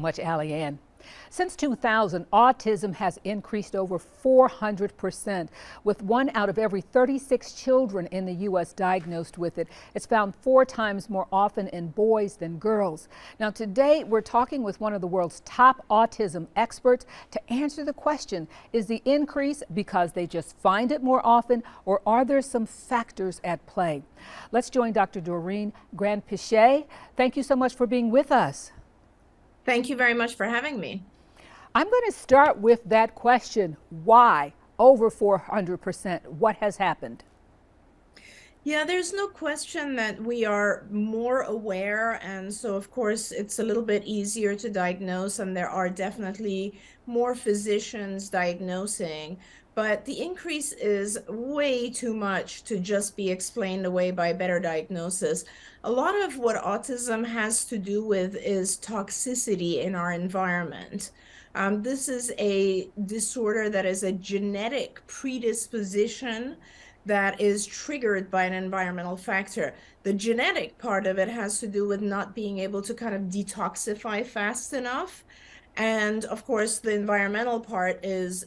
Much, Allie Ann. Since 2000, autism has increased over 400%, with 1 out of every 36 children in the U.S. diagnosed with it. It's found 4 times more often in boys than girls. Now, today we're talking with one of the world's top autism experts to answer the question, is the increase because they just find it more often, or are there some factors at play? Let's join Dr. Doreen Granpeesheh. Thank you so much for being with us. Thank you very much for having me. I'm going to start with that question. Why over 400%? What has happened? Yeah, there's no question that we are more aware, and so of course it's a little bit easier to diagnose, and there are definitely more physicians diagnosing, but the increase is way too much to just be explained away by better diagnosis. A lot of what autism has to do with is toxicity in our environment. This is a disorder that is a genetic predisposition that is triggered by an environmental factor. The genetic part of it has to do with not being able to kind of detoxify fast enough. And of course, the environmental part is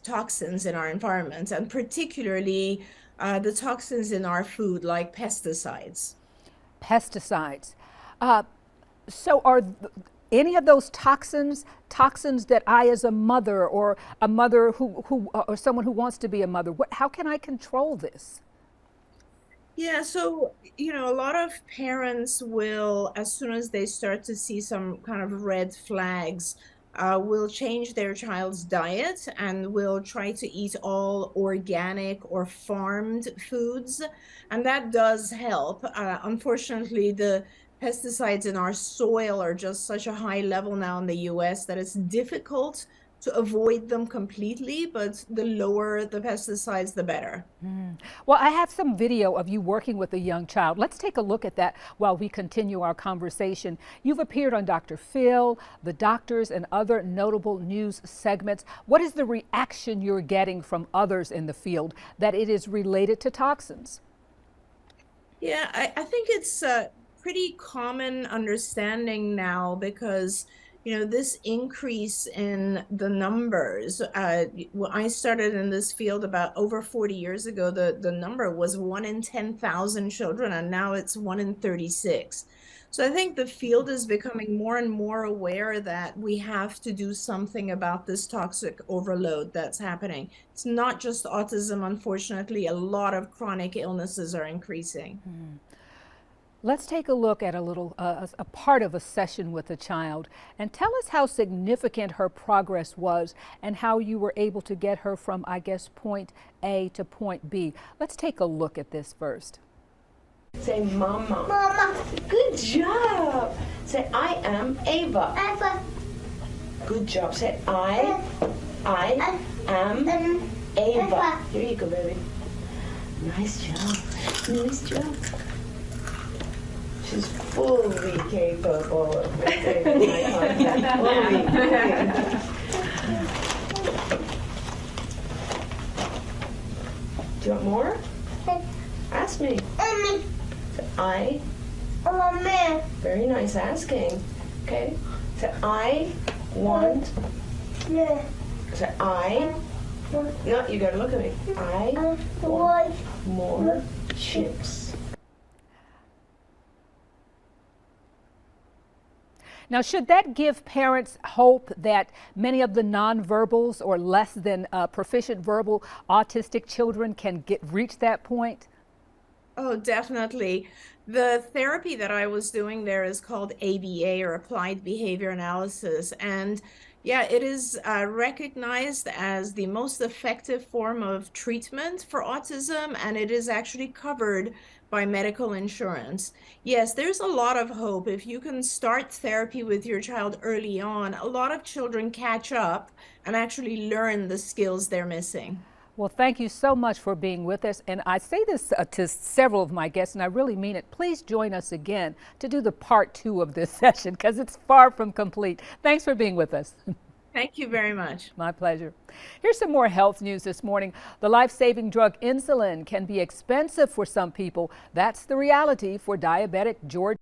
toxins in our environment, and particularly the toxins in our food, like pesticides. Pesticides. So are any of those toxins that I, as a mother, or a mother or someone who wants to be a mother, how can I control this? Yeah, so, a lot of parents will, as soon as they start to see some kind of red flags, will change their child's diet and will try to eat all organic or farmed foods. And that does help. Unfortunately, the pesticides in our soil are just such a high level now in the US that it's difficult to avoid them completely, but the lower the pesticides, the better. Well, I have some video of you working with a young child. Let's take a look at that while we continue our conversation. You've appeared on Dr. Phil, The Doctors, and other notable news segments. What is the reaction you're getting from others in the field that it is related to toxins? Yeah, I think it's pretty common understanding now because this increase in the numbers, when I started in this field about over 40 years ago, the number was 1 in 10,000 children, and now it's 1 in 36. So I think the field is becoming more and more aware that we have to do something about this toxic overload that's happening. It's not just autism, unfortunately. A lot of chronic illnesses are increasing. Let's take a look at a part of a session with a child, and tell us how significant her progress was and how you were able to get her from, I guess, point A to point B. Let's take a look at this first. Say mama. Mama. Good job. Say I am Ava. Ava. Good job. Say I am Ava. Here you go, baby. Nice job. Nice job. She's fully capable of maintaining eye contact. Do you want more? Ask me. I. Very nice asking. Okay. So I want. So I. No, you gotta look at me. I want more chips. Now, should that give parents hope that many of the nonverbals or less than proficient verbal autistic children can reach that point? Oh, definitely. The therapy that I was doing there is called ABA, or Applied Behavior Analysis. And yeah, it is recognized as the most effective form of treatment for autism, and it is actually covered by medical insurance. Yes, there's a lot of hope. If you can start therapy with your child early on, a lot of children catch up and actually learn the skills they're missing. Well, thank you so much for being with us. And I say this to several of my guests, and I really mean it. Please join us again to do the part 2 of this session, because it's far from complete. Thanks for being with us. Thank you very much. My pleasure. Here's some more health news this morning. The life-saving drug insulin can be expensive for some people. That's the reality for diabetic George.